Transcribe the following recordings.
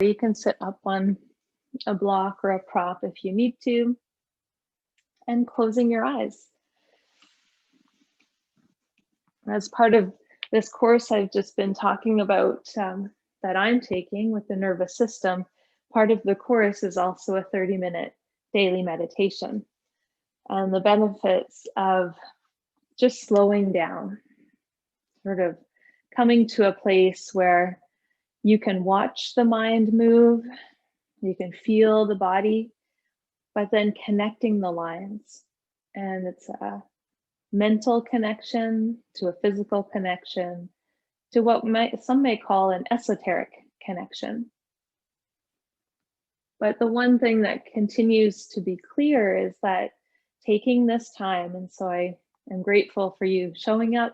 You can sit up on a block or a prop if you need to, and closing your eyes. As part of this course I've just been talking about that I'm taking with the nervous system, part of the course is also a 30-minute daily meditation. And the benefits of just slowing down, sort of coming to a place where you can watch the mind move, you can feel the body, but then connecting the lines. And it's a mental connection to a physical connection to what some may call an esoteric connection. But the one thing that continues to be clear is that taking this time, and so I am grateful for you showing up,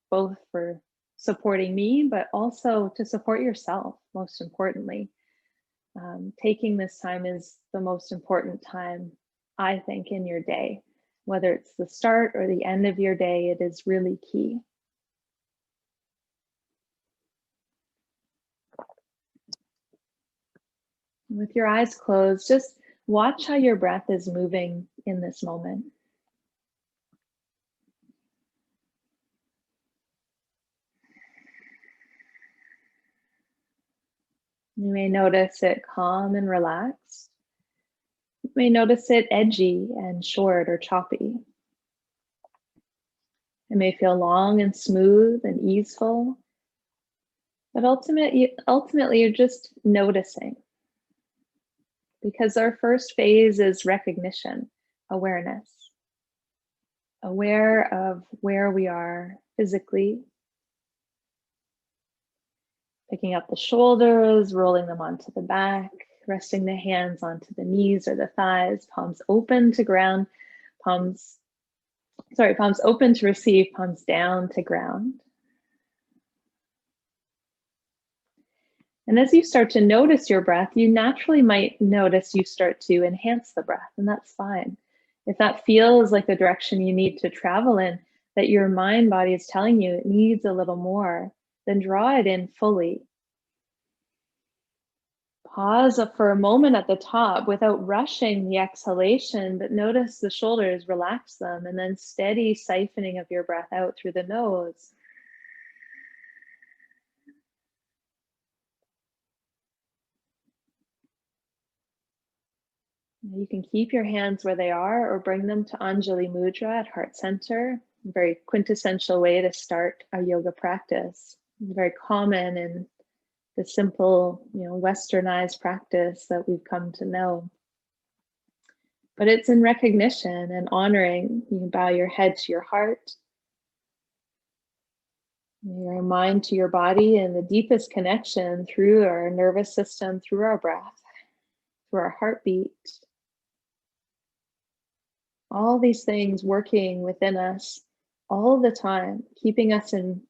both for supporting me, but also to support yourself, most importantly. Taking this time is the most important time, I think, in your day. Whether it's the start or the end of your day, it is really key. With your eyes closed, just watch how your breath is moving in this moment. You may notice it calm and relaxed. You may notice it edgy and short or choppy. It may feel long and smooth and easeful, but ultimately you're just noticing. Because our first phase is recognition, awareness. Aware of where we are physically. Picking up the shoulders, rolling them onto the back, resting the hands onto the knees or the thighs, palms open to ground, palms open to receive, palms down to ground. And as you start to notice your breath, you naturally might notice you start to enhance the breath, and that's fine. If that feels like the direction you need to travel in, that your mind body is telling you it needs a little more, then draw it in fully. Pause for a moment at the top without rushing the exhalation, but notice the shoulders, relax them, and then steady siphoning of your breath out through the nose. You can keep your hands where they are or bring them to Anjali Mudra at heart center. A very quintessential way to start a yoga practice. Very common in the simple, westernized practice that we've come to know. But it's in recognition and honoring. You can bow your head to your heart, your mind to your body, and the deepest connection through our nervous system, through our breath, through our heartbeat. All these things working within us all the time, keeping us in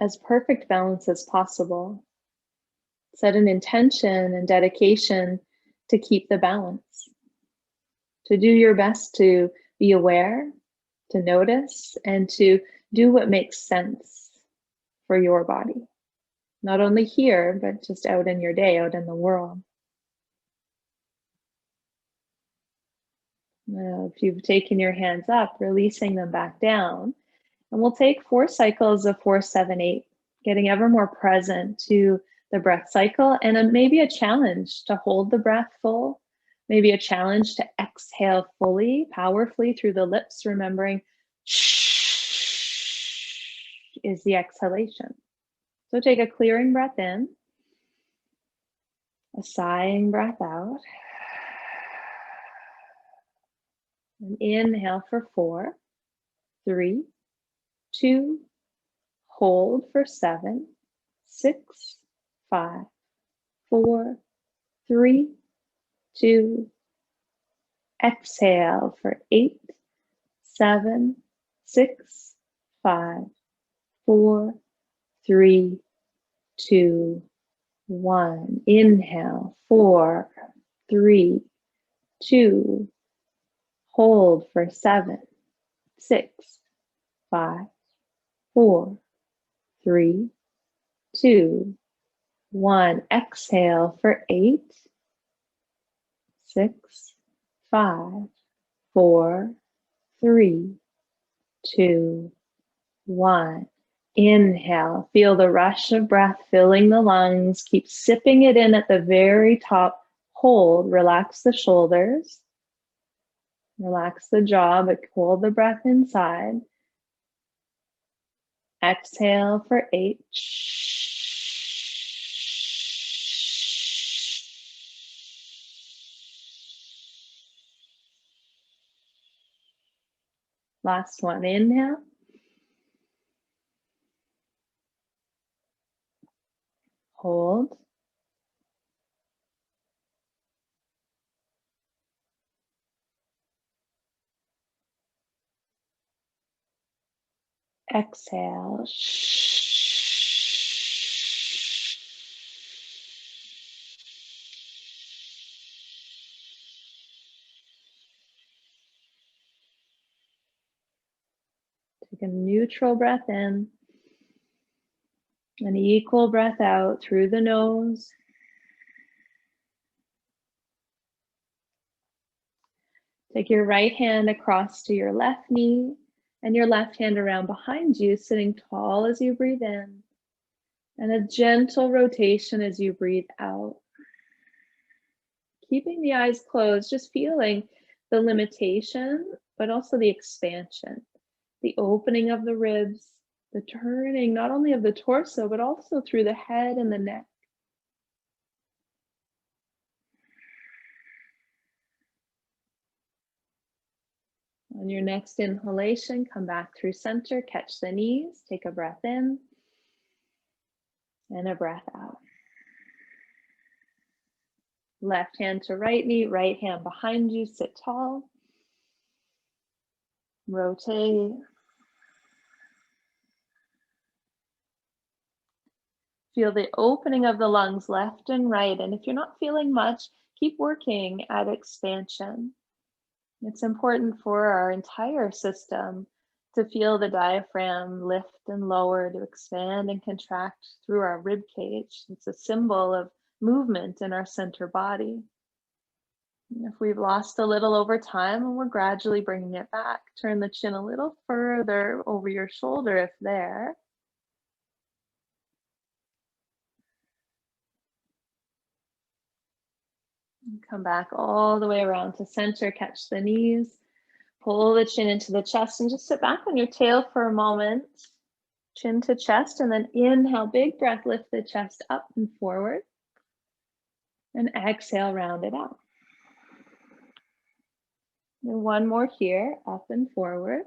as perfect balance as possible. Set an intention and dedication to keep the balance, to do your best to be aware, to notice, and to do what makes sense for your body. Not only here, but just out in your day, out in the world. Now, if you've taken your hands up, releasing them back down, and we'll take 4 cycles of 4, 7, 8, getting ever more present to the breath cycle, and maybe a challenge to hold the breath full, maybe a challenge to exhale fully, powerfully through the lips, remembering shh is the exhalation. So take a clearing breath in, a sighing breath out. And inhale for 4, 3, 2, hold for 7, 6, 5, 4, 3, 2, exhale for 8, 7, 6, 5, 4, 3, 2, 1. Inhale, 4, 3, 2, hold for 7, 6, 5, 4, 3, 2, 1. Exhale for 8, 6, 5, 4, 3, 2, 1. Inhale, feel the rush of breath filling the lungs. Keep sipping it in at the very top. Hold, relax the shoulders. Relax the jaw, but hold the breath inside. Exhale for 8. Last one, inhale. Hold. Exhale. Take a neutral breath in. An equal breath out through the nose. Take your right hand across to your left knee and your left hand around behind you, sitting tall as you breathe in, and a gentle rotation as you breathe out. Keeping the eyes closed, just feeling the limitation, but also the expansion, the opening of the ribs, the turning not only of the torso, but also through the head and the neck. On your next inhalation, come back through center, catch the knees, take a breath in and a breath out. Left hand to right knee, right hand behind you, sit tall. Rotate. Feel the opening of the lungs left and right. And if you're not feeling much, keep working at expansion. It's important for our entire system to feel the diaphragm lift and lower, to expand and contract through our rib cage. It's a symbol of movement in our center body. And if we've lost a little over time, and we're gradually bringing it back, turn the chin a little further over your shoulder if there. Come back all the way around to center, catch the knees, pull the chin into the chest, and just sit back on your tail for a moment. Chin to chest, and then inhale, big breath, lift the chest up and forward. And exhale, round it out. And one more here, up and forward.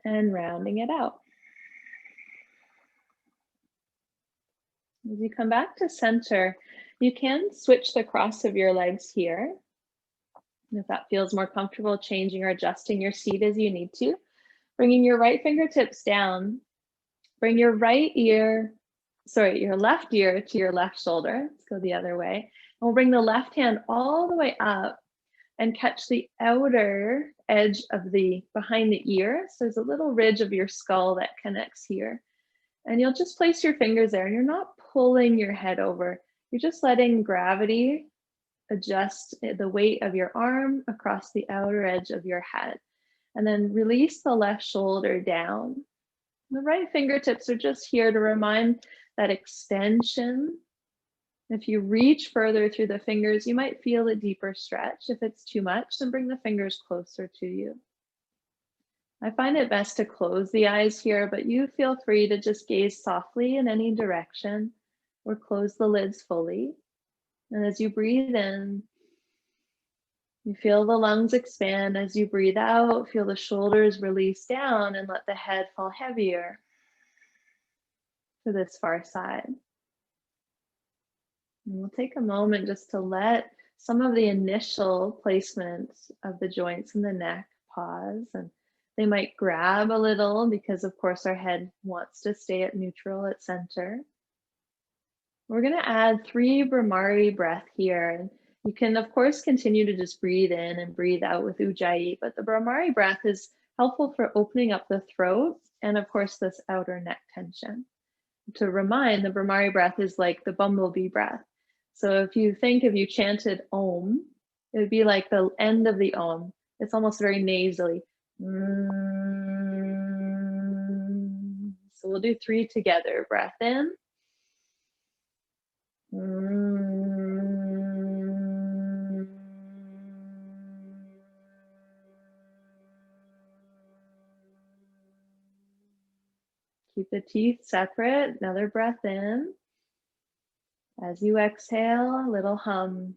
And rounding it out. As you come back to center, you can switch the cross of your legs here. And if that feels more comfortable, changing or adjusting your seat as you need to. Bringing your right fingertips down. Bring your left ear to your left shoulder. Let's go the other way. And we'll bring the left hand all the way up and catch the outer edge of behind the ear. So there's a little ridge of your skull that connects here. And you'll just place your fingers there, and you're not pulling your head over. You're just letting gravity adjust the weight of your arm across the outer edge of your head. And then release the left shoulder down. The right fingertips are just here to remind that extension. If you reach further through the fingers, you might feel a deeper stretch. If it's too much, then bring the fingers closer to you. I find it best to close the eyes here, but you feel free to just gaze softly in any direction or close the lids fully. And as you breathe in, you feel the lungs expand. As you breathe out, feel the shoulders release down and let the head fall heavier to this far side. And we'll take a moment just to let some of the initial placements of the joints in the neck pause, and they might grab a little because of course our head wants to stay at neutral at center. We're going to add 3 Brahmari breath here. You can of course continue to just breathe in and breathe out with Ujjayi, but the Brahmari breath is helpful for opening up the throat and of course this outer neck tension. to remind, the Brahmari breath is like the bumblebee breath. So if you chanted Om, it would be like the end of the Om. It's almost very nasally. So we'll do 3 together. Breath in. Keep the teeth separate. Another breath in. As you exhale, a little hum.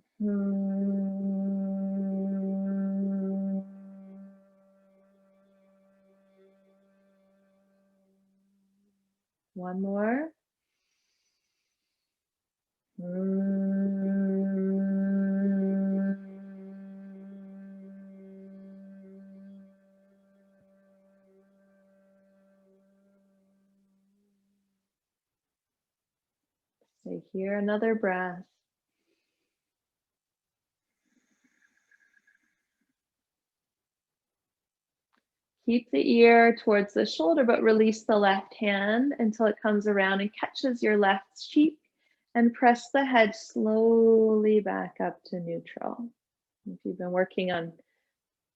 One more. Stay here, another breath. Keep the ear towards the shoulder, but release the left hand until it comes around and catches your left cheek, and press the head slowly back up to neutral. If you've been working on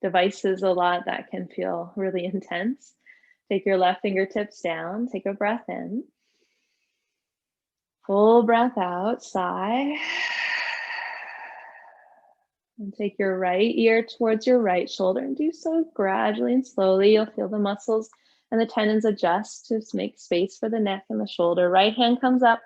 devices a lot, that can feel really intense. Take your left fingertips down, take a breath in. Full breath out, sigh. And take your right ear towards your right shoulder and do so gradually and slowly. You'll feel the muscles and the tendons adjust to make space for the neck and the shoulder. Right hand comes up,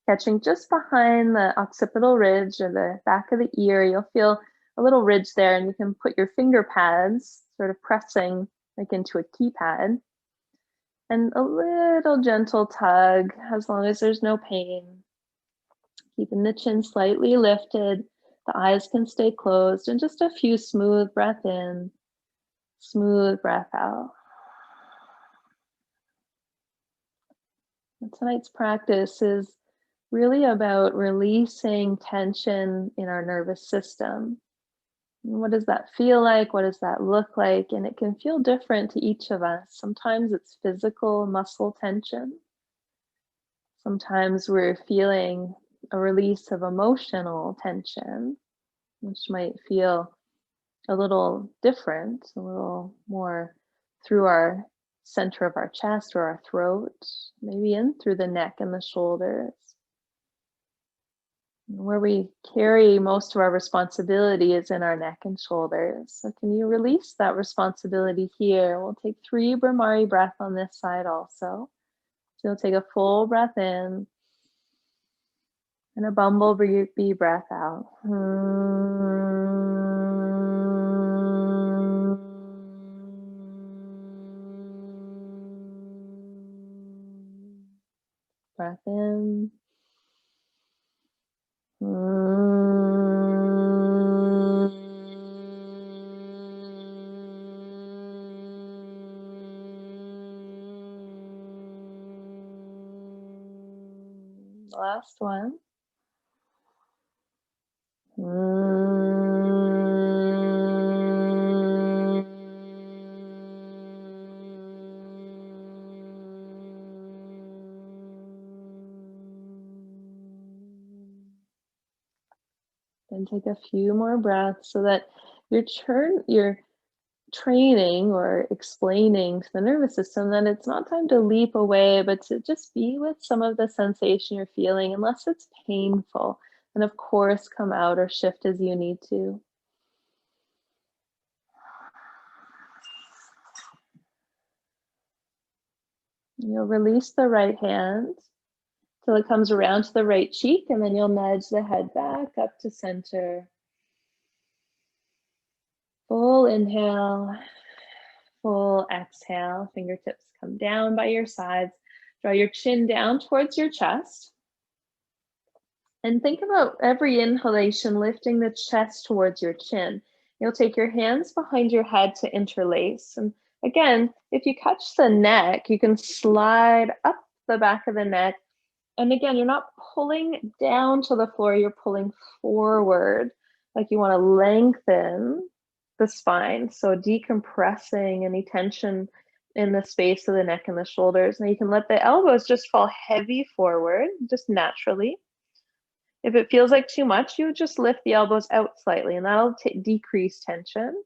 catching just behind the occipital ridge or the back of the ear. You'll feel a little ridge there, and you can put your finger pads sort of pressing like into a keypad. And a little gentle tug as long as there's no pain. Keeping the chin slightly lifted. The eyes can stay closed, and just a few smooth breath in, smooth breath out. And tonight's practice is really about releasing tension in our nervous system. And what does that feel like? What does that look like? And it can feel different to each of us. Sometimes it's physical muscle tension. Sometimes we're feeling a release of emotional tension, which might feel a little different, a little more through our center of our chest or our throat, maybe in through the neck and the shoulders. Where we carry most of our responsibility is in our neck and shoulders. So can you release that responsibility here? We'll take 3 Brahmari breath on this side also. So you'll take a full breath in and a bumblebee breath out. Breath in. Last one. Then take a few more breaths so that you're training or explaining to the nervous system that it's not time to leap away, but to just be with some of the sensation you're feeling, unless it's painful. And of course, come out or shift as you need to. You'll release the right hand till it comes around to the right cheek, and then you'll nudge the head back up to center. Full inhale, full exhale. Fingertips come down by your sides. Draw your chin down towards your chest. And think about every inhalation lifting the chest towards your chin. You'll take your hands behind your head to interlace. And again, if you catch the neck, you can slide up the back of the neck. And again, you're not pulling down to the floor, you're pulling forward, like you want to lengthen the spine. So decompressing any tension in the space of the neck and the shoulders. Now you can let the elbows just fall heavy forward, just naturally. If it feels like too much, you would just lift the elbows out slightly, and that'll decrease tension.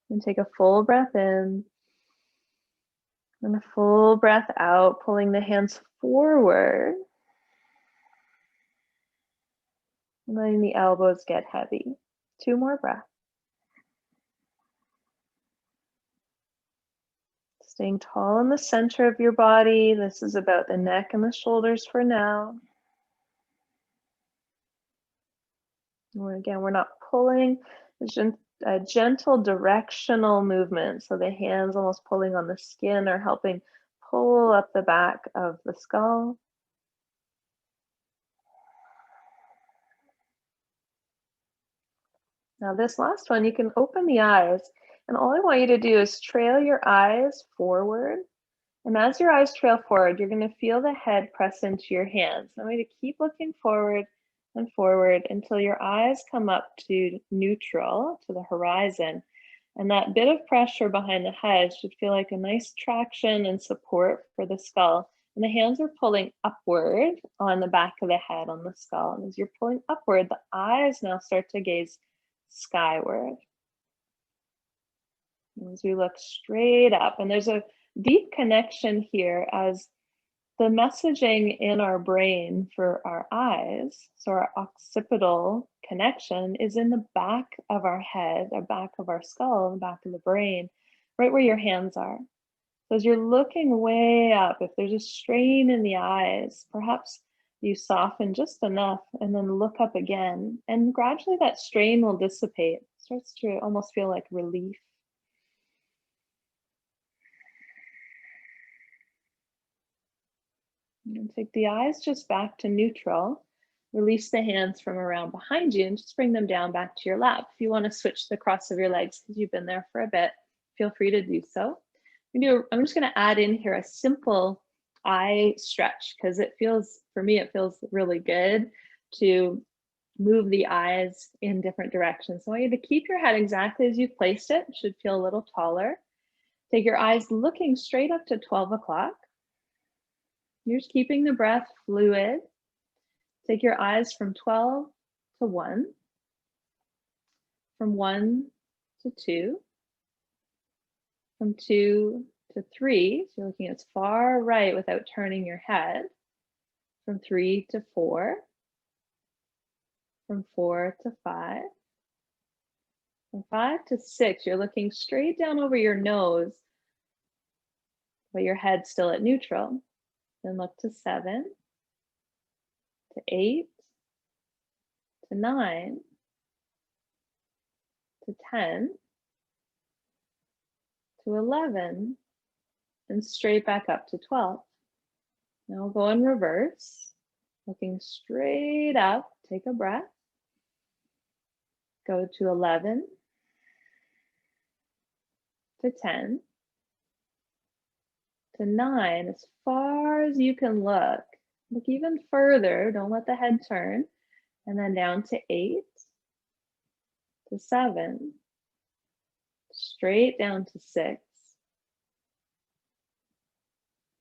And take a full breath in and a full breath out, pulling the hands forward, and letting the elbows get heavy. 2 more breaths. Staying tall in the center of your body. This is about the neck and the shoulders for now. Again, we're not pulling. It's just a gentle directional movement. So the hands almost pulling on the skin or helping pull up the back of the skull. Now this last one, you can open the eyes, and all I want you to do is trail your eyes forward. And as your eyes trail forward, you're going to feel the head press into your hands. I want you to keep looking forward and forward until your eyes come up to neutral, to the horizon. And that bit of pressure behind the head should feel like a nice traction and support for the skull. And the hands are pulling upward on the back of the head, on the skull. And as you're pulling upward, the eyes now start to gaze skyward. And as we look straight up, and there's a deep connection here as the messaging in our brain for our eyes, so our occipital connection is in the back of our head, the back of our skull, the back of the brain, right where your hands are. So as you're looking way up, if there's a strain in the eyes, perhaps you soften just enough and then look up again, and gradually that strain will dissipate. It starts to almost feel like relief. And take the eyes just back to neutral. Release the hands from around behind you and just bring them down back to your lap. If you want to switch the cross of your legs because you've been there for a bit, feel free to do so. I'm just going to add in here a simple eye stretch because it feels, for me, it feels really good to move the eyes in different directions. So I want you to keep your head exactly as you've placed it. It should feel a little taller. Take your eyes looking straight up to 12 o'clock. You're just keeping the breath fluid. Take your eyes from 12 to 1, from 1 to 2, from 2 to 3. So you're looking as far right without turning your head. From 3 to 4, from 4 to 5, from 5 to 6. You're looking straight down over your nose, but your head's still at neutral. Then look to 7, to 8, to 9, to 10, to 11, and straight back up to 12. Now we'll go in reverse, looking straight up, take a breath, go to 11, to 10, to 9, as far as you can look. Look even further, don't let the head turn, and then down to 8, to 7, straight down to 6,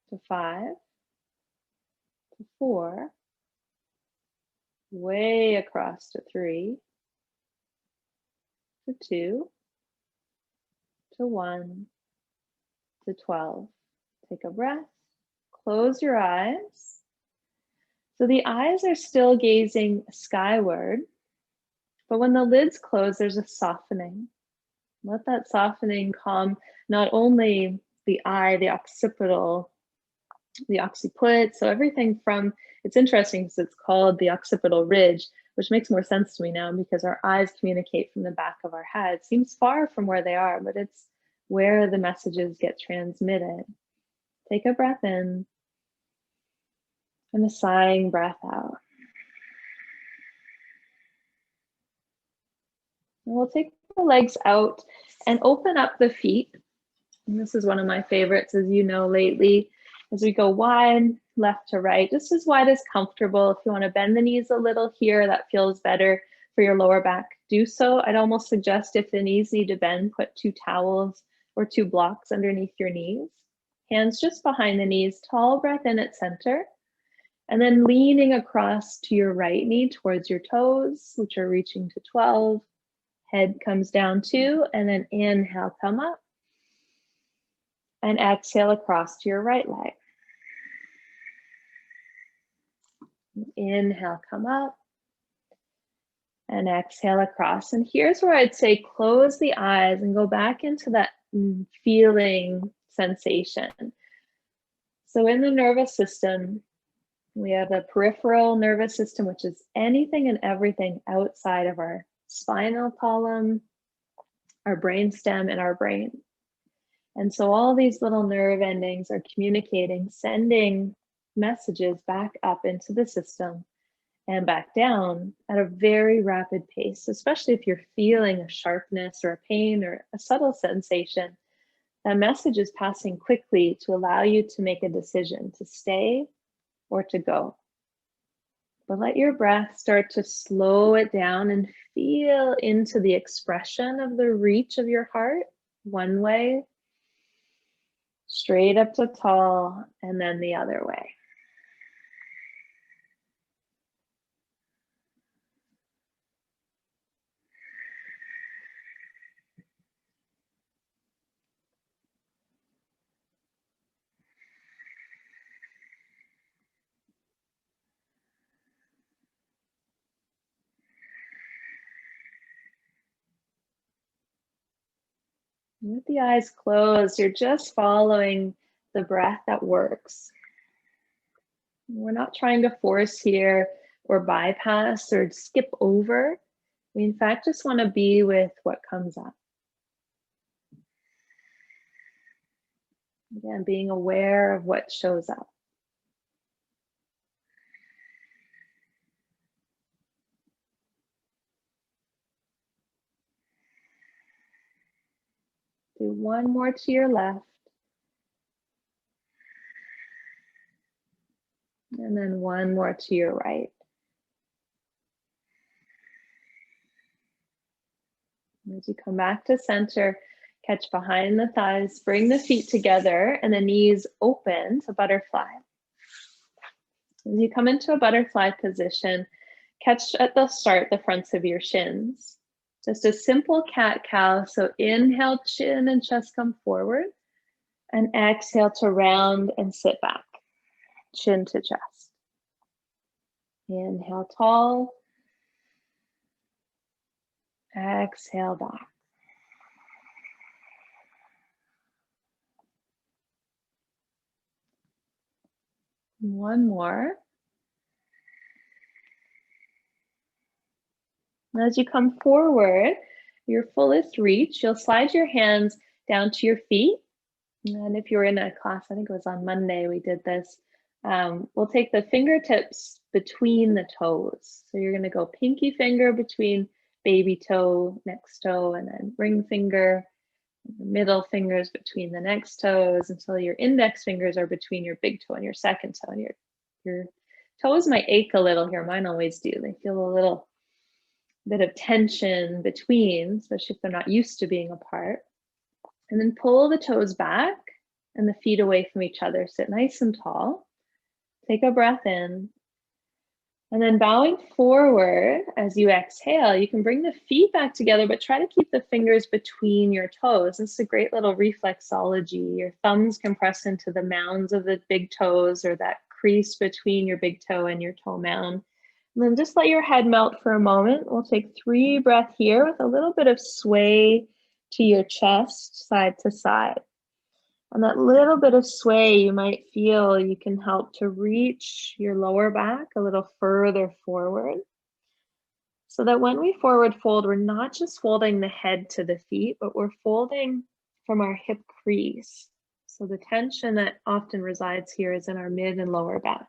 to 5, to 4, way across to 3, to 2, to 1, to 12. Take a breath, close your eyes. So the eyes are still gazing skyward, but when the lids close, there's a softening. Let that softening calm not only the eye, the occipital, the occiput, so everything from, it's interesting because it's called the occipital ridge, which makes more sense to me now because our eyes communicate from the back of our head. It seems far from where they are, but it's where the messages get transmitted. Take a breath in and a sighing breath out. And we'll take the legs out and open up the feet. And this is one of my favorites, as you know, lately, as we go wide, left to right, just as wide as comfortable. If you want to bend the knees a little here, that feels better for your lower back, do so. I'd almost suggest if the knees need to bend, put 2 towels or 2 blocks underneath your knees. Hands just behind the knees, tall breath in at center. And then leaning across to your right knee towards your toes, which are reaching to 12. Head comes down 2, and then inhale, come up. And exhale across to your right leg. Inhale, come up. And exhale across. And here's where I'd say close the eyes and go back into that feeling sensation. So in the nervous system, we have the peripheral nervous system, which is anything and everything outside of our spinal column, our brainstem, and our brain. And so all these little nerve endings are communicating, sending messages back up into the system and back down at a very rapid pace, especially if you're feeling a sharpness or a pain or a subtle sensation. That message is passing quickly to allow you to make a decision to stay or to go. But let your breath start to slow it down and feel into the expression of the reach of your heart, one way, straight up to tall, and then the other way. With the eyes closed, you're just following the breath that works. We're not trying to force here or bypass or skip over. We in fact just want to be with what comes up. Again, being aware of what shows up. Do one more to your left. And then one more to your right. As you come back to center, catch behind the thighs, bring the feet together and the knees open to butterfly. As you come into a butterfly position, catch at the start the fronts of your shins. Just a simple cat-cow. So inhale, chin and chest come forward. And exhale to round and sit back, chin to chest. Inhale, tall. Exhale, back. One more. As you come forward, your fullest reach, you'll slide your hands down to your feet. And if you're in a class, I think it was on Monday, we did this. We'll take the fingertips between the toes. So you're going to go pinky finger between baby toe, next toe, and then ring finger, middle fingers between the next toes until your index fingers are between your big toe and your second toe. And your toes might ache a little here. Mine always do. They feel a little bit of tension between, especially if they're not used to being apart. And then pull the toes back and the feet away from each other. Sit nice and tall. Take a breath in. And then bowing forward as you exhale, you can bring the feet back together, but try to keep the fingers between your toes. This is a great little reflexology. Your thumbs can press into the mounds of the big toes or that crease between your big toe and your toe mound. And then just let your head melt for a moment. We'll take 3 breaths here with a little bit of sway to your chest, side to side. And that little bit of sway you might feel, you can help to reach your lower back a little further forward. So that when we forward fold, we're not just folding the head to the feet, but we're folding from our hip crease. So the tension that often resides here is in our mid and lower back.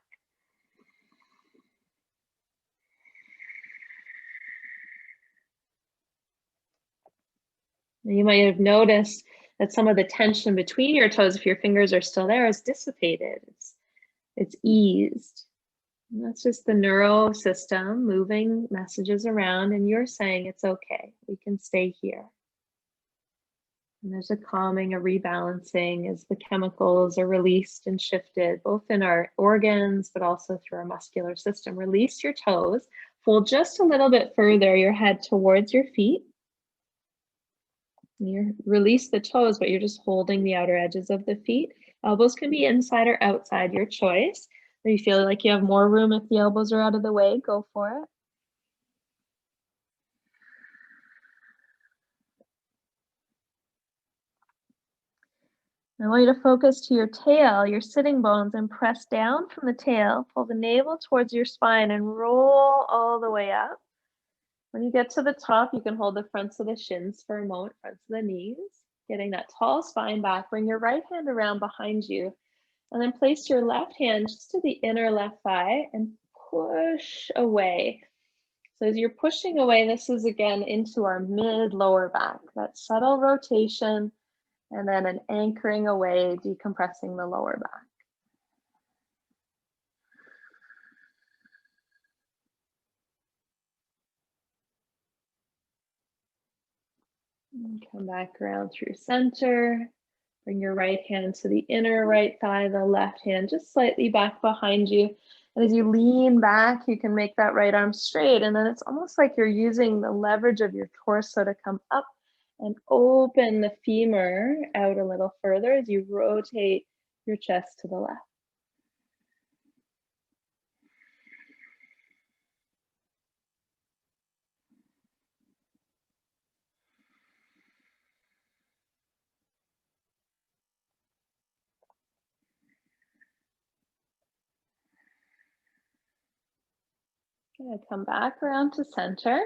You might have noticed that some of the tension between your toes, if your fingers are still there, is dissipated. It's eased. And that's just the neuro system moving messages around, and you're saying it's okay. We can stay here. And there's a calming, a rebalancing as the chemicals are released and shifted, both in our organs, but also through our muscular system. Release your toes. Fold just a little bit further your head towards your feet. You release the toes, but you're just holding the outer edges of the feet. Elbows can be inside or outside, your choice. If you feel like you have more room if the elbows are out of the way, go for it. I want you to focus to your tail, your sitting bones, and press down from the tail. Pull the navel towards your spine and roll all the way up. When you get to the top, you can hold the fronts of the shins for a moment, fronts of the knees, getting that tall spine back. Bring your right hand around behind you, and then place your left hand just to the inner left thigh and push away. So as you're pushing away, this is again into our mid-lower back, that subtle rotation, and then an anchoring away, decompressing the lower back. And come back around through center. Bring your right hand to the inner right thigh, the left hand just slightly back behind you. And as you lean back, you can make that right arm straight. And then it's almost like you're using the leverage of your torso to come up and open the femur out a little further as you rotate your chest to the left. Gonna come back around to center.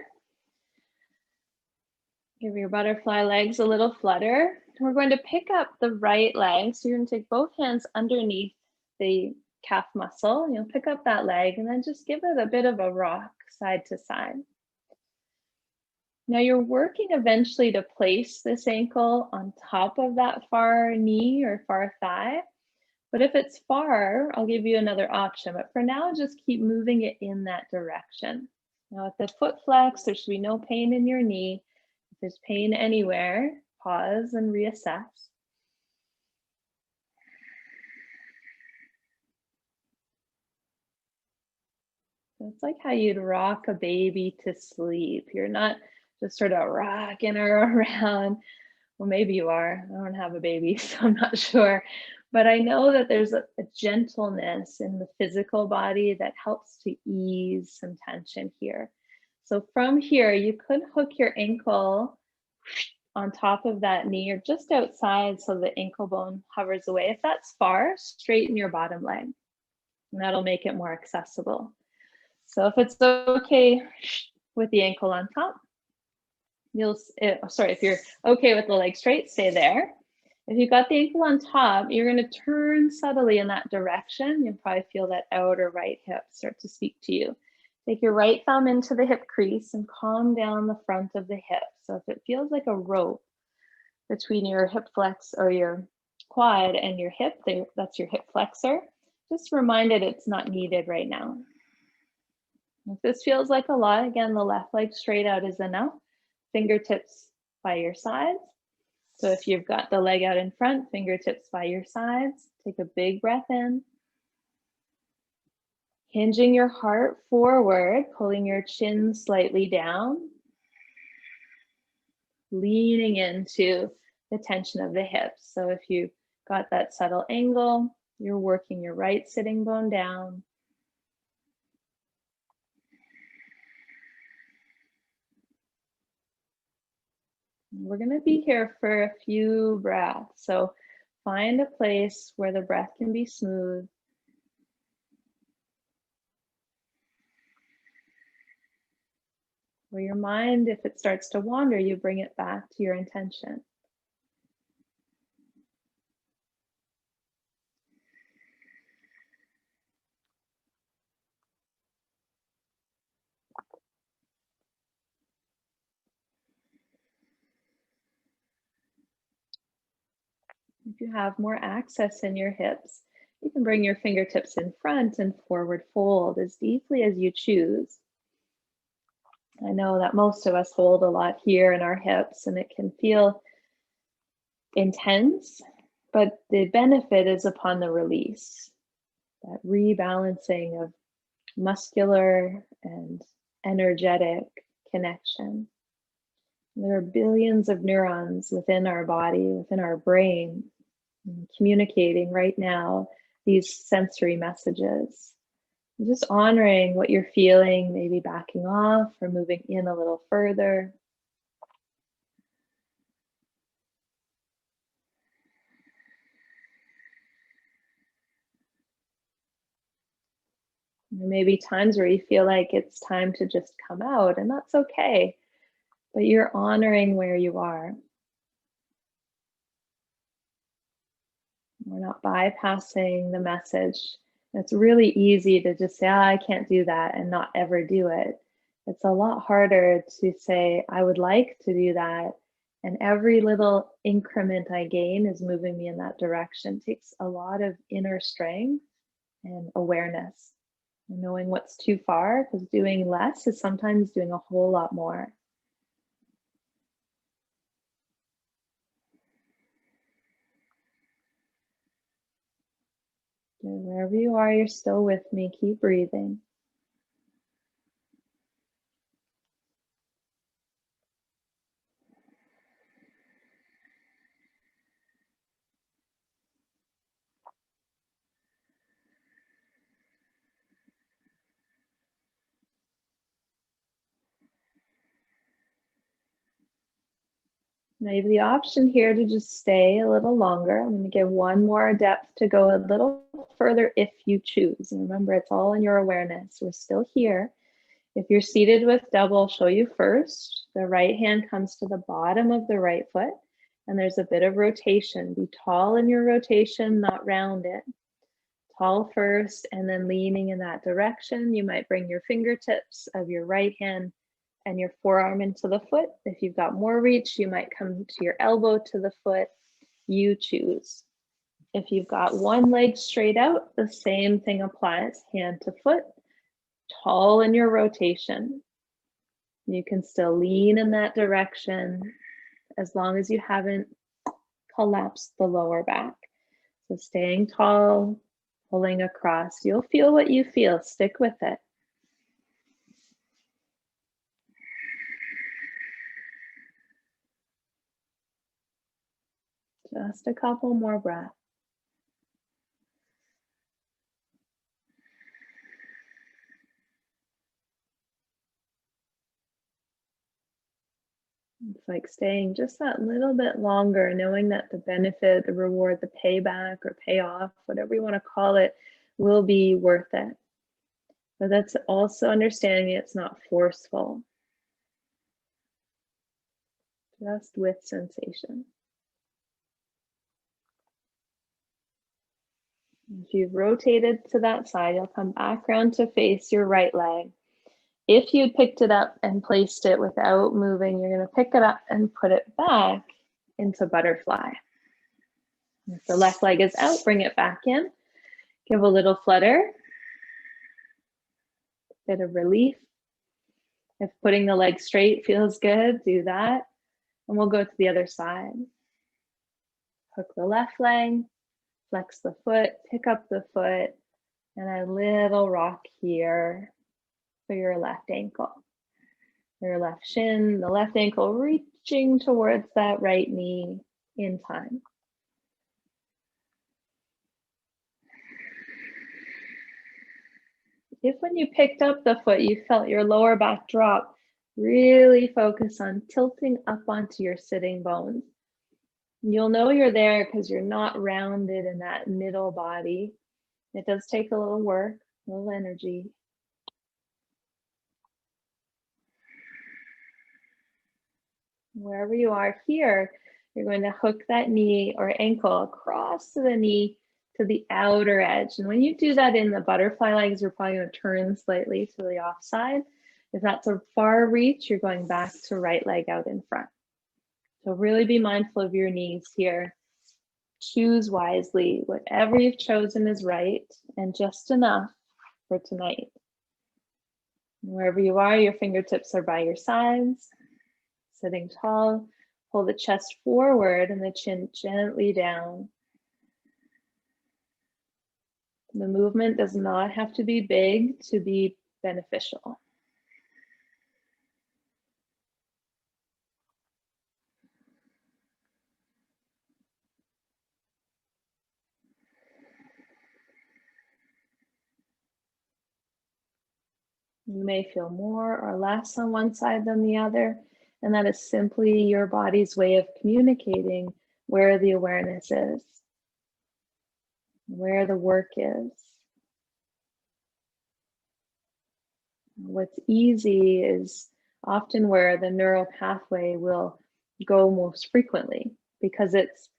Give your butterfly legs a little flutter. We're going to pick up the right leg. So you're going to take both hands underneath the calf muscle. And you'll pick up that leg and then just give it a bit of a rock side to side. Now you're working eventually to place this ankle on top of that far knee or far thigh. But if it's far, I'll give you another option. But for now, just keep moving it in that direction. Now with the foot flex, there should be no pain in your knee. If there's pain anywhere, pause and reassess. So it's like how you'd rock a baby to sleep. You're not just sort of rocking her around. Well, maybe you are. I don't have a baby, so I'm not sure. But I know that there's a gentleness in the physical body that helps to ease some tension here. So from here, you could hook your ankle on top of that knee or just outside so the ankle bone hovers away. If that's far, straighten your bottom leg, and that'll make it more accessible. So if it's okay with the ankle on top, if you're okay with the leg straight, stay there. If you've got the ankle on top, you're going to turn subtly in that direction. You'll probably feel that outer right hip start to speak to you. Take your right thumb into the hip crease and calm down the front of the hip. So if it feels like a rope between your hip flex or your quad and your hip, that's your hip flexor, just remind it it's not needed right now. If this feels like a lot, again, the left leg straight out is enough. Fingertips by your sides. So if you've got the leg out in front, fingertips by your sides. Take a big breath in. Hinging your heart forward, pulling your chin slightly down. Leaning into the tension of the hips. So if you've got that subtle angle, you're working your right sitting bone down. We're going to be here for a few breaths. So find a place where the breath can be smooth. Where your mind, if it starts to wander, you bring it back to your intention. If you have more access in your hips, you can bring your fingertips in front and forward fold as deeply as you choose. I know that most of us hold a lot here in our hips, and it can feel intense, but the benefit is upon the release, that rebalancing of muscular and energetic connection. There are billions of neurons within our body, within our brain, communicating right now these sensory messages. Just honoring what you're feeling, maybe backing off or moving in a little further. There may be times where you feel like it's time to just come out, and that's okay. But you're honoring where you are. We're not bypassing the message. It's really easy to just say, I can't do that and not ever do it. It's a lot harder to say, I would like to do that. And every little increment I gain is moving me in that direction. It takes a lot of inner strength and awareness. And knowing what's too far, because doing less is sometimes doing a whole lot more. Wherever you are, you're still with me. Keep breathing. Now you have the option here to just stay a little longer. I'm going to give one more depth to go a little further if you choose. And remember, it's all in your awareness. We're still here. If you're seated with double, I'll show you first. The right hand comes to the bottom of the right foot, and there's a bit of rotation. Be tall in your rotation, not rounded. Tall first, and then leaning in that direction. You might bring your fingertips of your right hand and your forearm into the foot. If you've got more reach, you might come to your elbow to the foot. You choose. If you've got one leg straight out, the same thing applies, hand to foot, tall in your rotation. You can still lean in that direction as long as you haven't collapsed the lower back. So staying tall, pulling across. You'll feel what you feel. Stick with it. Just a couple more breaths. It's like staying just that little bit longer, knowing that the benefit, the reward, the payback or payoff, whatever you want to call it, will be worth it. But that's also understanding it's not forceful, just with sensation. If you've rotated to that side, you'll come back around to face your right leg. If you'd picked it up and placed it without moving, you're going to pick it up and put it back into butterfly. If the left leg is out, bring it back in. Give a little flutter. Bit of relief. If putting the leg straight feels good, do that. And we'll go to the other side. Hook the left leg, flex the foot, pick up the foot, and a little rock here for your left ankle. Your left shin, the left ankle reaching towards that right knee in time. If when you picked up the foot, you felt your lower back drop, really focus on tilting up onto your sitting bones. You'll know you're there because you're not rounded in that middle body. It does take a little work, a little energy. Wherever you are here, you're going to hook that knee or ankle across the knee to the outer edge. And when you do that in the butterfly legs, you're probably going to turn slightly to the offside. If that's a far reach, you're going back to right leg out in front. So really be mindful of your knees here. Choose wisely. Whatever you've chosen is right and just enough for tonight. Wherever you are, your fingertips are by your sides, sitting tall, pull the chest forward and the chin gently down. The movement does not have to be big to be beneficial. You may feel more or less on one side than the other, and that is simply your body's way of communicating where the awareness is, where the work is. What's easy is often where the neural pathway will go most frequently, because it's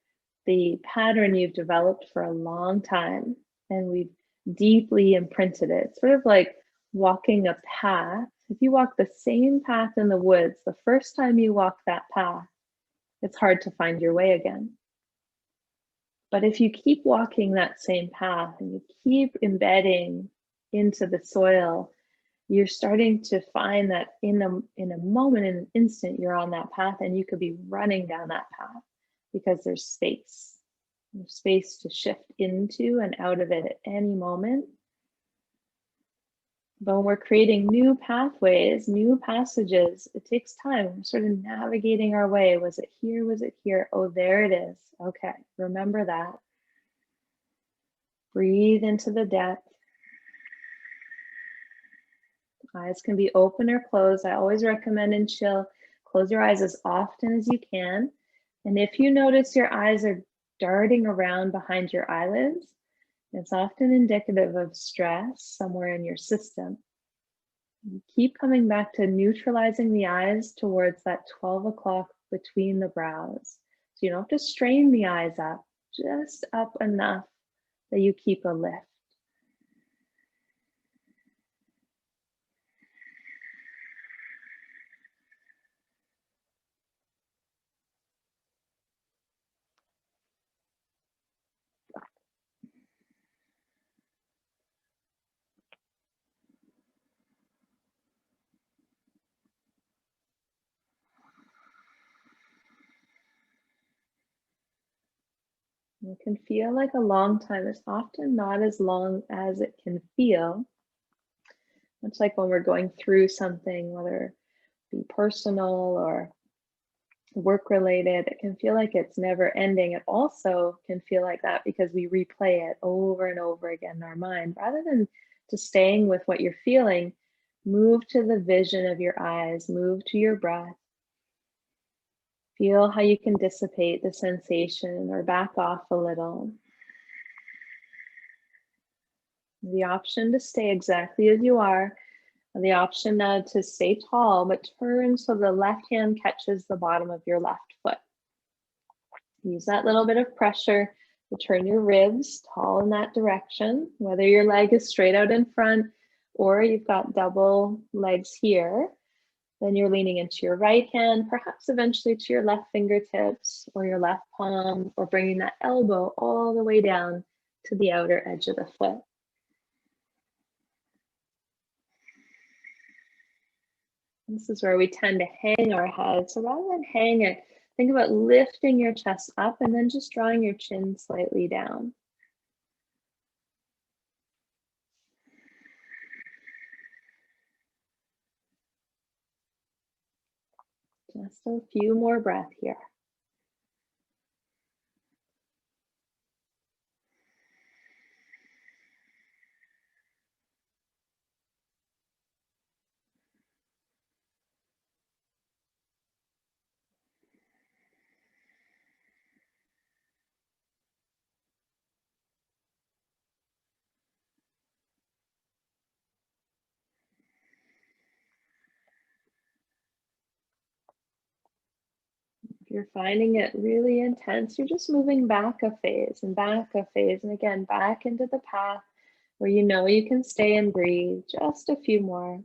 the pattern you've developed for a long time and we've deeply imprinted it. It's sort of like walking a path. If you walk the same path in the woods, the first time you walk that path, it's hard to find your way again. But if you keep walking that same path and you keep embedding into the soil, you're starting to find that in a moment, in an instant, you're on that path and you could be running down that path because there's space. There's space to shift into and out of it at any moment. But when we're creating new pathways, new passages, it takes time. We're sort of navigating our way. Was it here? Was it here? Oh, there it is. Okay, remember that. Breathe into the depth. Eyes can be open or closed. I always recommend in chill, close your eyes as often as you can. And if you notice your eyes are darting around behind your eyelids, it's often indicative of stress somewhere in your system. You keep coming back to neutralizing the eyes towards that 12 o'clock between the brows. So you don't have to strain the eyes up, just up enough that you keep a lift. It can feel like a long time. It's often not as long as it can feel. Much like when we're going through something, whether it be personal or work related, it can feel like it's never ending. It also can feel like that because we replay it over and over again in our mind. Rather than just staying with what you're feeling, move to the vision of your eyes, move to your breath. Feel how you can dissipate the sensation or back off a little. The option to stay exactly as you are, and the option now to stay tall, but turn so the left hand catches the bottom of your left foot. Use that little bit of pressure to turn your ribs tall in that direction, whether your leg is straight out in front or you've got double legs here. Then you're leaning into your right hand, perhaps eventually to your left fingertips or your left palm, or bringing that elbow all the way down to the outer edge of the foot. This is where we tend to hang our head. So rather than hang it, think about lifting your chest up and then just drawing your chin slightly down. Just a few more breaths here. If you're finding it really intense, you're just moving back a phase and back a phase, and again, back into the path where you know you can stay and breathe. Just a few more.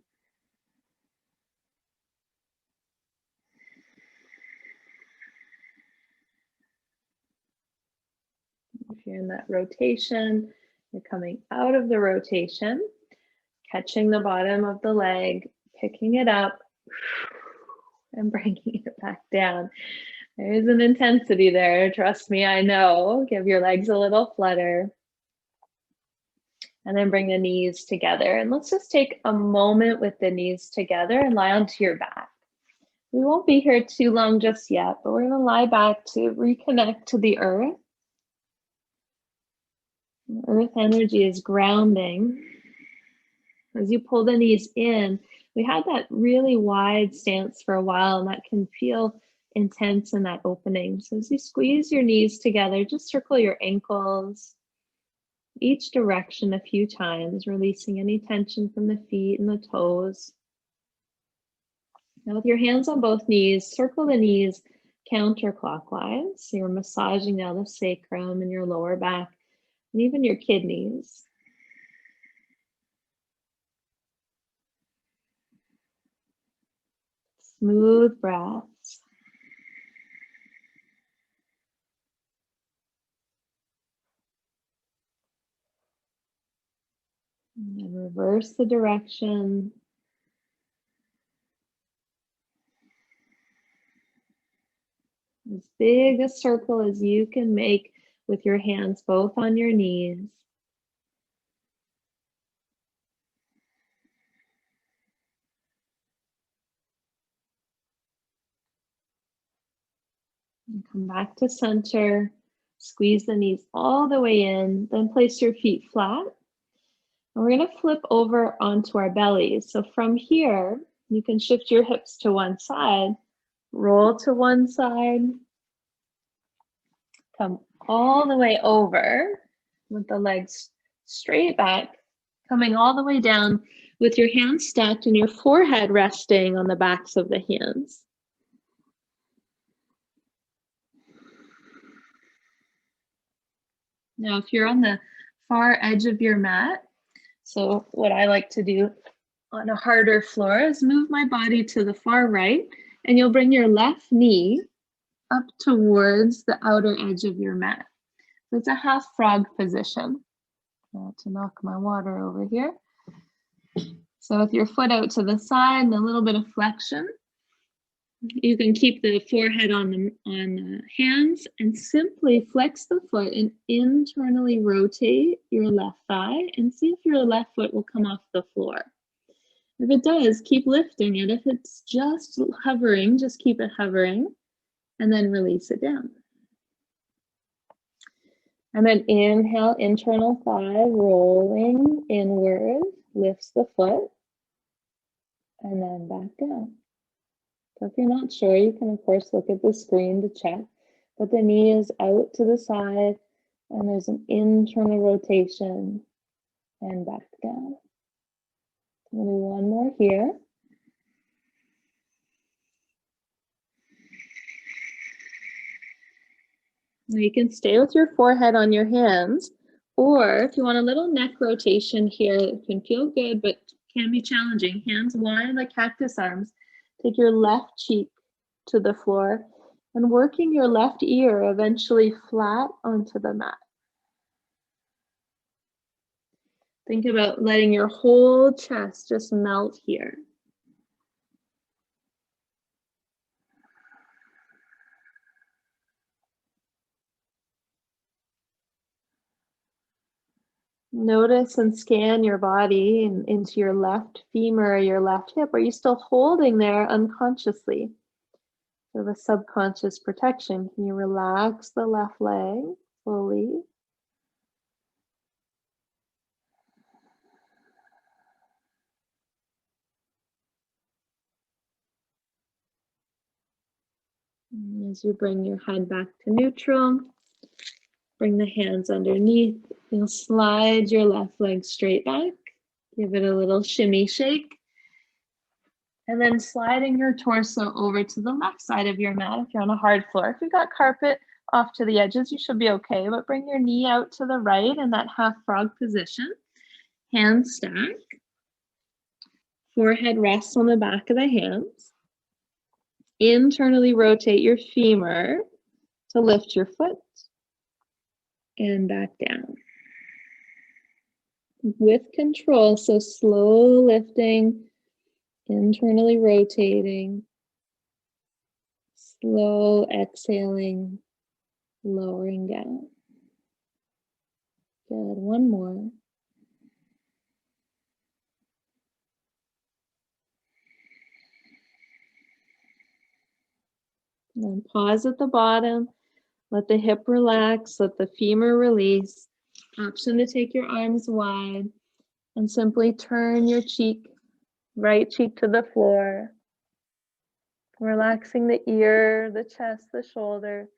If you're in that rotation, you're coming out of the rotation, catching the bottom of the leg, picking it up, and bringing it back down. There's an intensity there. Trust me, I know. Give your legs a little flutter. And then bring the knees together. And let's just take a moment with the knees together and lie onto your back. We won't be here too long just yet, but we're going to lie back to reconnect to the earth. Earth energy is grounding. As you pull the knees in, we had that really wide stance for a while, and that can feel intense in that opening. So as you squeeze your knees together, just circle your ankles each direction a few times, releasing any tension from the feet and the toes. Now with your hands on both knees, circle the knees counterclockwise. So you're massaging down the sacrum and your lower back and even your kidneys. Smooth breaths. And reverse the direction. As big a circle as you can make with your hands both on your knees. And come back to center. Squeeze the knees all the way in, then place your feet flat. And we're going to flip over onto our bellies. So from here, you can shift your hips to one side, roll to one side, come all the way over with the legs straight back, coming all the way down with your hands stacked and your forehead resting on the backs of the hands. Now, if you're on the far edge of your mat, so what I like to do on a harder floor is move my body to the far right, and you'll bring your left knee up towards the outer edge of your mat. So it's a half frog position. To knock my water over here. So with your foot out to the side and a little bit of flexion, you can keep the forehead on the hands and simply flex the foot and internally rotate your left thigh and see if your left foot will come off the floor. If it does, keep lifting it. If it's just hovering, just keep it hovering and then release it down. And then inhale, internal thigh rolling inward, lifts the foot, and then back down. So if you're not sure, you can of course look at the screen to check, but the knee is out to the side and there's an internal rotation and back down. We'll do one more here. Now you can stay with your forehead on your hands, or if you want a little neck rotation here, it can feel good, but can be challenging. Hands wide like cactus arms. Take your left cheek to the floor and working your left ear eventually flat onto the mat. Think about letting your whole chest just melt here. Notice and scan your body and into your left femur, your left hip. Are you still holding there unconsciously? Sort of a subconscious protection. Can you relax the left leg fully? And as you bring your head back to neutral, bring the hands underneath. You'll slide your left leg straight back. Give it a little shimmy shake. And then sliding your torso over to the left side of your mat if you're on a hard floor. If you've got carpet off to the edges, you should be okay, but bring your knee out to the right in that half frog position. Hands stack. Forehead rests on the back of the hands. Internally rotate your femur to lift your foot and back down. With control, so slow lifting, internally rotating, Slow exhaling, lowering down. Good, one more. And then pause at the bottom. Let the hip relax, let the femur release. Option to take your arms wide and simply turn your cheek, right cheek to the floor. Relaxing the ear, the chest, the shoulder.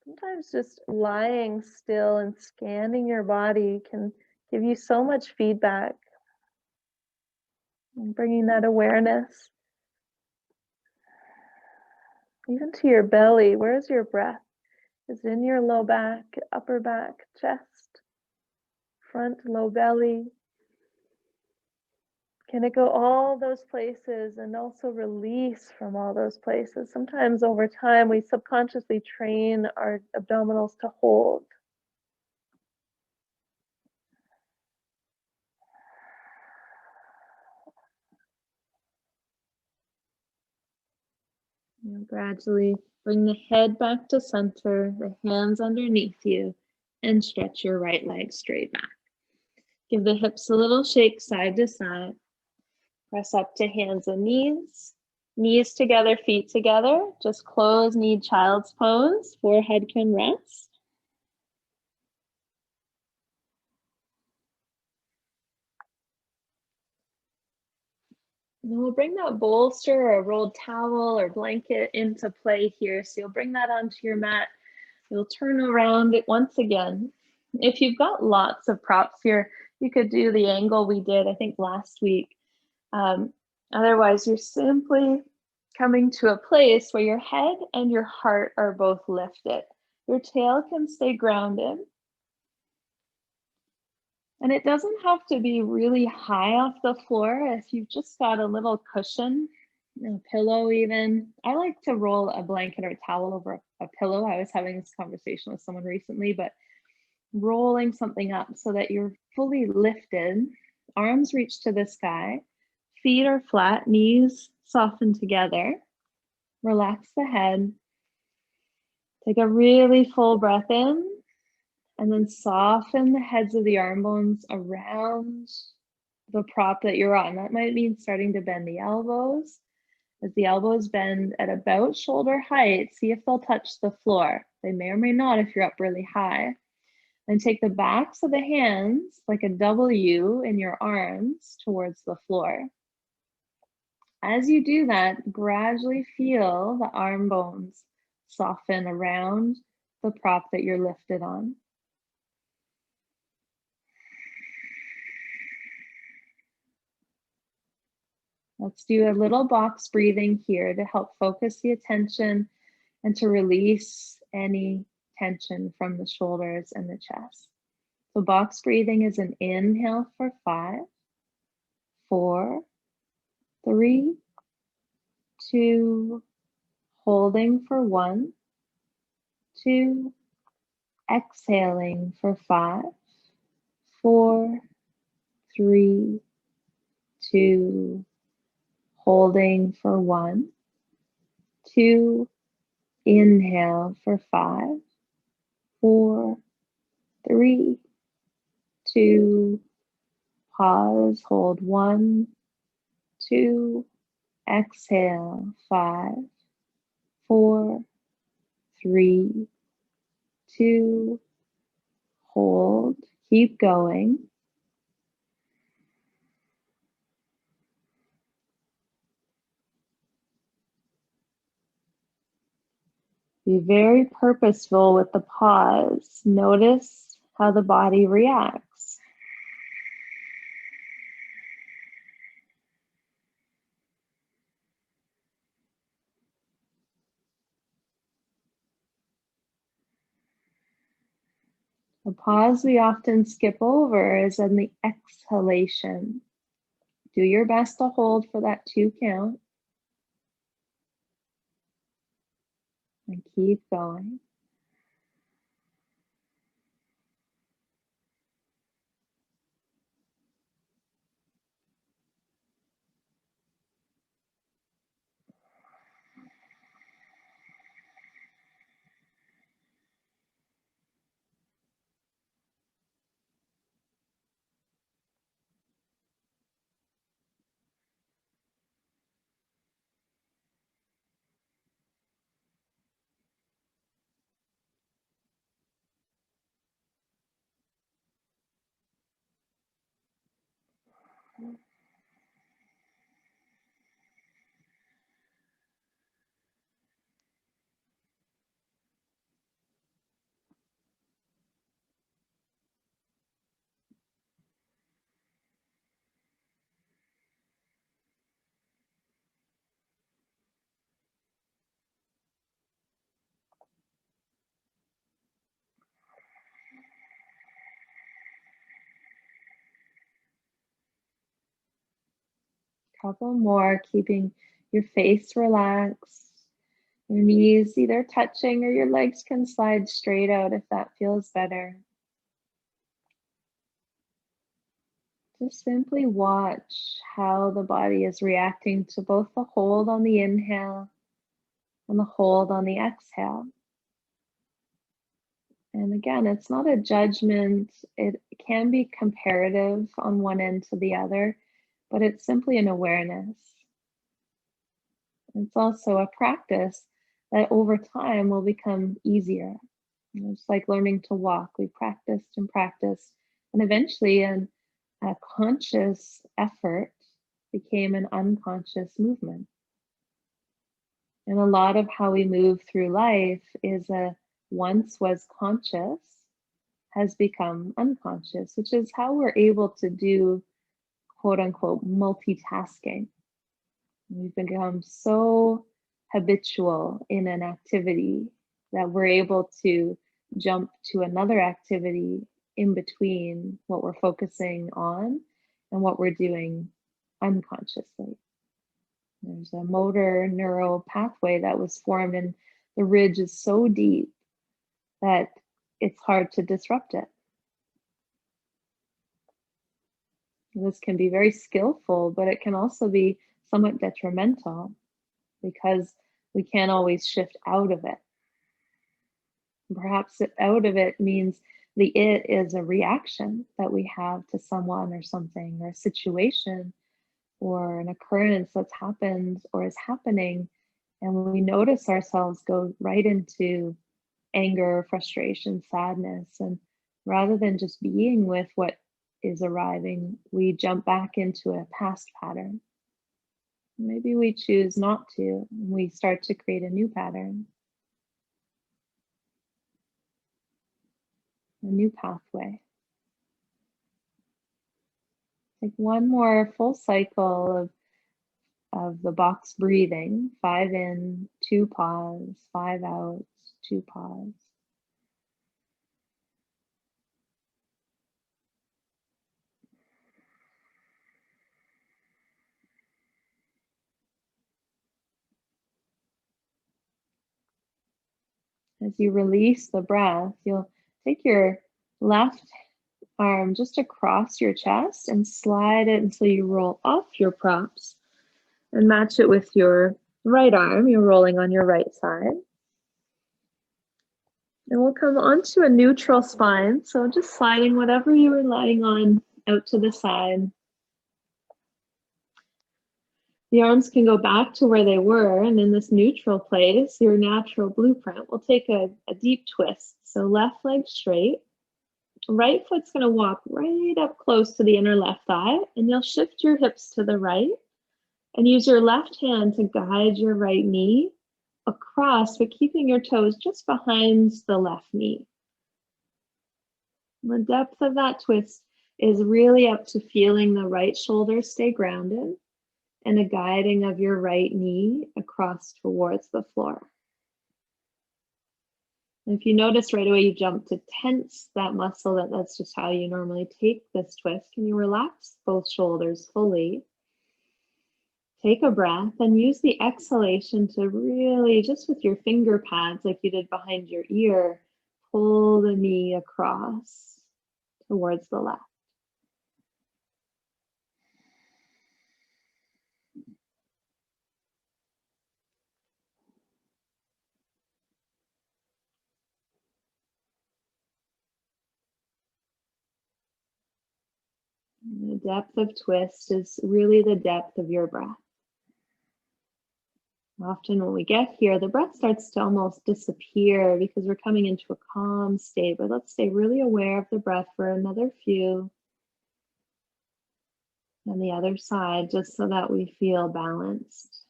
Sometimes just lying still and scanning your body can give you so much feedback. And bringing that awareness even to your belly. Where's your breath? Is it in your low back, upper back, chest, front, low belly? Can it go all those places and also release from all those places? Sometimes over time, we subconsciously train our abdominals to hold. And gradually bring the head back to center, the hands underneath you, and stretch your right leg straight back. Give the hips a little shake side to side. Press up to hands and knees. Knees together, feet together. Just close, knee child's pose. Forehead can rest. And then we'll bring that bolster or a rolled towel or blanket into play here. So you'll bring that onto your mat. You'll turn around it once again. If you've got lots of props here, you could do the angle we did, I think, last week. Otherwise, you're simply coming to a place where your head and your heart are both lifted. Your tail can stay grounded. And it doesn't have to be really high off the floor. If you've just got a little cushion, a pillow even. I like to roll a blanket or towel over a pillow. I was having this conversation with someone recently, but rolling something up so that you're fully lifted, arms reach to the sky, feet are flat, knees soften together. Relax the head. Take a really full breath in. And then soften the heads of the arm bones around the prop that you're on. That might mean starting to bend the elbows. As the elbows bend at about shoulder height, see if they'll touch the floor. They may or may not if you're up really high. And take the backs of the hands like a W in your arms towards the floor. As you do that, gradually feel the arm bones soften around the prop that you're lifted on. Let's do a little box breathing here to help focus the attention and to release any tension from the shoulders and the chest. So box breathing is an inhale for 5, 4, 3, 2, holding for 1, 2, exhaling for 5, 4, 3, 2, holding for 1, 2, inhale for 5, 4, 3, 2, pause, hold 1, 2, exhale 5, 4, 3, 2, hold, keep going. Be very purposeful with the pause. Notice how the body reacts. The pause we often skip over is in the exhalation. Do your best to hold for that 2 count. And keep going. Couple more, keeping your face relaxed, your knees either touching or your legs can slide straight out if that feels better. Just simply watch how the body is reacting to both the hold on the inhale and the hold on the exhale. And again, it's not a judgment. It can be comparative on one end to the other, but it's simply an awareness. It's also a practice that over time will become easier. It's like learning to walk. We practiced and practiced, and eventually a conscious effort became an unconscious movement. And a lot of how we move through life is a once was conscious has become unconscious, which is how we're able to do quote unquote multitasking. We've become so habitual in an activity that we're able to jump to another activity in between what we're focusing on and what we're doing unconsciously. There's a motor neural pathway that was formed, and the ridge is so deep that it's hard to disrupt it. This can be very skillful, but it can also be somewhat detrimental because we can't always shift out of it. Perhaps out of it means the it is a reaction that we have to someone or something or a situation or an occurrence that's happened or is happening. And when we notice ourselves go right into anger, frustration, sadness, and rather than just being with what is arriving, we jump back into a past pattern. Maybe we choose not to, and we start to create a new pattern, a new pathway. Take one more full cycle of the box breathing. 5 in, 2 pause, 5 out, 2 pause. As you release the breath, you'll take your left arm just across your chest and slide it until you roll off your props and match it with your right arm. You're rolling on your right side. And we'll come onto a neutral spine. So just sliding whatever you were lying on out to the side. The arms can go back to where they were, and in this neutral place, your natural blueprint, we'll take a deep twist. So left leg straight, right foot's gonna walk right up close to the inner left thigh, and you'll shift your hips to the right and use your left hand to guide your right knee across, but keeping your toes just behind the left knee. The depth of that twist is really up to feeling the right shoulder stay grounded and a guiding of your right knee across towards the floor. And if you notice right away you jump to tense that muscle, that's just how you normally take this twist. Can you relax both shoulders fully? Take a breath and use the exhalation to really, just with your finger pads like you did behind your ear, pull the knee across towards the left. The depth of twist is really the depth of your breath. Often when we get here, the breath starts to almost disappear because we're coming into a calm state, but let's stay really aware of the breath for another few. And the other side, just so that we feel balanced.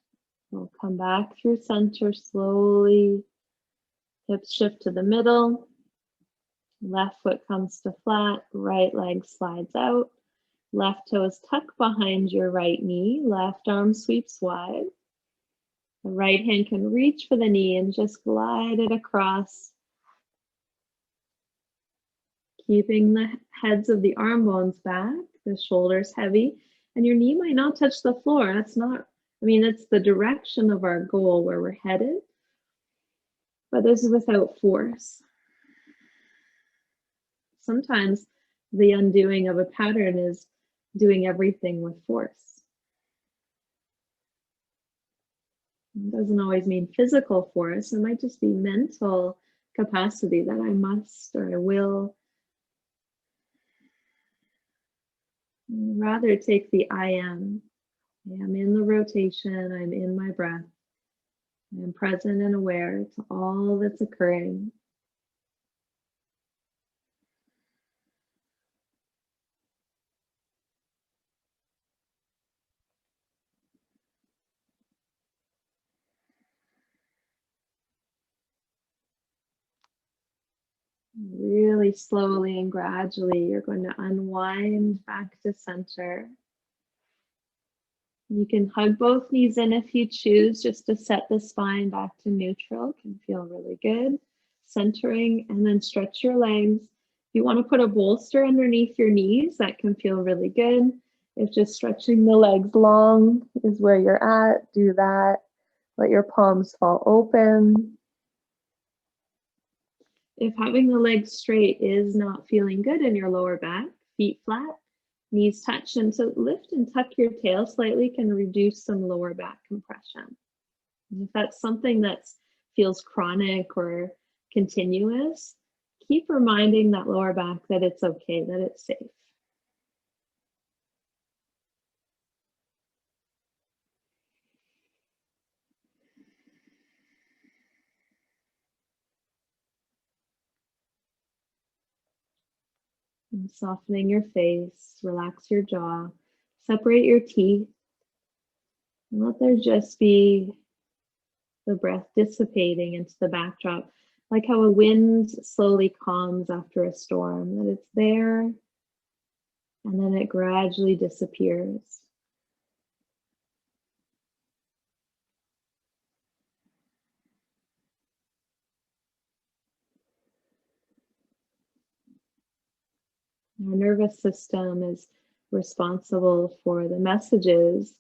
We'll come back through center slowly. Hips shift to the middle. Left foot comes to flat. Right leg slides out. Left toes tuck behind your right knee. Left arm sweeps wide. The right hand can reach for the knee and just glide it across, keeping the heads of the arm bones back, the shoulders heavy, and your knee might not touch the floor. That's not, it's the direction of our goal where we're headed, but this is without force. Sometimes the undoing of a pattern is doing everything with force. It doesn't always mean physical force. It might just be mental capacity that I must or I will. I'd rather take the I am. I am in the rotation. I'm in my breath. I am present and aware to all that's occurring. Really slowly and gradually, you're going to unwind back to center. You can hug both knees in if you choose, just to set the spine back to neutral. It can feel really good. Centering, and then stretch your legs. If you want to put a bolster underneath your knees, that can feel really good. If just stretching the legs long is where you're at, do that. Let your palms fall open. If having the legs straight is not feeling good in your lower back, feet flat, knees touch, and to lift and tuck your tail slightly can reduce some lower back compression. And if that's something that feels chronic or continuous, keep reminding that lower back that it's okay, that it's safe. And softening your face, relax your jaw, separate your teeth, and let there just be the breath dissipating into the backdrop, like how a wind slowly calms after a storm, that it's there and then it gradually disappears. Our nervous system is responsible for the messages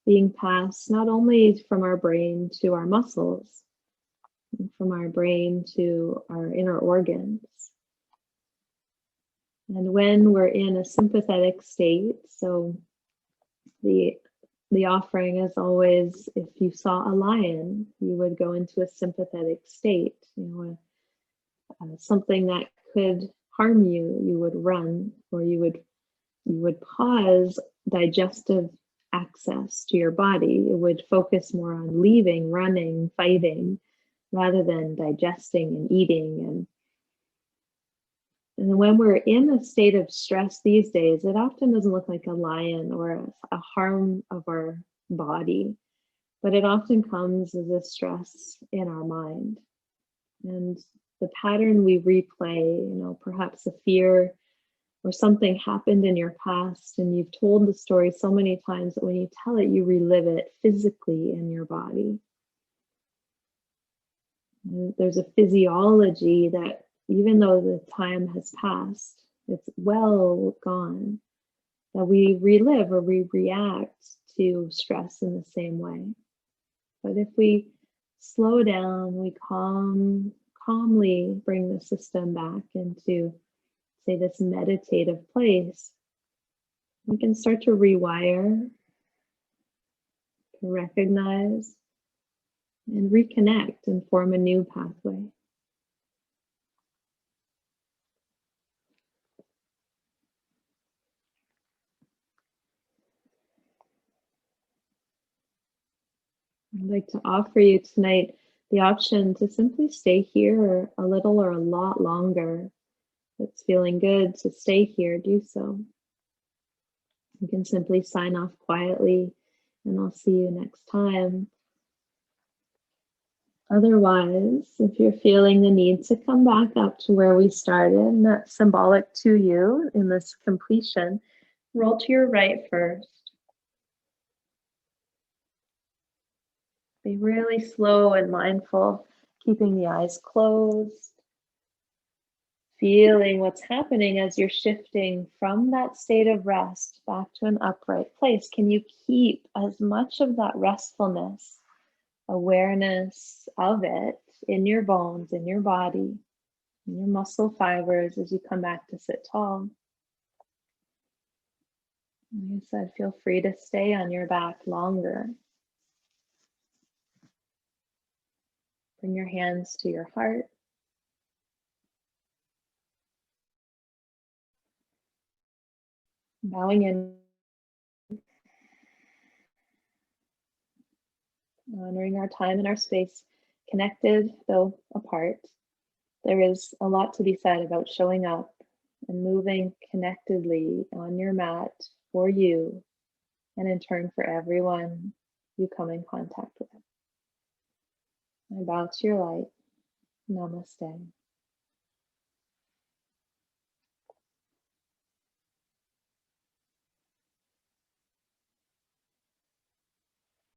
being passed not only from our brain to our muscles, from our brain to our inner organs. And when we're in a sympathetic state, so the offering is always, if you saw a lion, you would go into a sympathetic state. Something that could harm you, you would run, or you would pause digestive access to your body. It would focus more on leaving, running, fighting, rather than digesting and eating. And when we're in a state of stress these days, it often doesn't look like a lion or a harm of our body, but it often comes as a stress in our mind. And the pattern we replay, perhaps a fear or something happened in your past, and you've told the story so many times that when you tell it, you relive it physically in your body. And there's a physiology that, even though the time has passed, it's well gone, that we relive or we react to stress in the same way. But if we slow down, we calmly bring the system back into, say, this meditative place, we can start to rewire, to recognize, and reconnect and form a new pathway. I'd like to offer you tonight the option to simply stay here a little or a lot longer. If it's feeling good to stay here, do so. You can simply sign off quietly, and I'll see you next time. Otherwise, if you're feeling the need to come back up to where we started, and that's symbolic to you in this completion, roll to your right first. Be really slow and mindful, keeping the eyes closed, feeling what's happening as you're shifting from that state of rest back to an upright place. Can you keep as much of that restfulness, awareness of it in your bones, in your body, in your muscle fibers as you come back to sit tall? Like I said, feel free to stay on your back longer. Bring your hands to your heart. Bowing in, honoring our time and our space, connected though apart. There is a lot to be said about showing up and moving connectedly on your mat for you and in turn for everyone you come in contact with. I bow to your light. Namaste.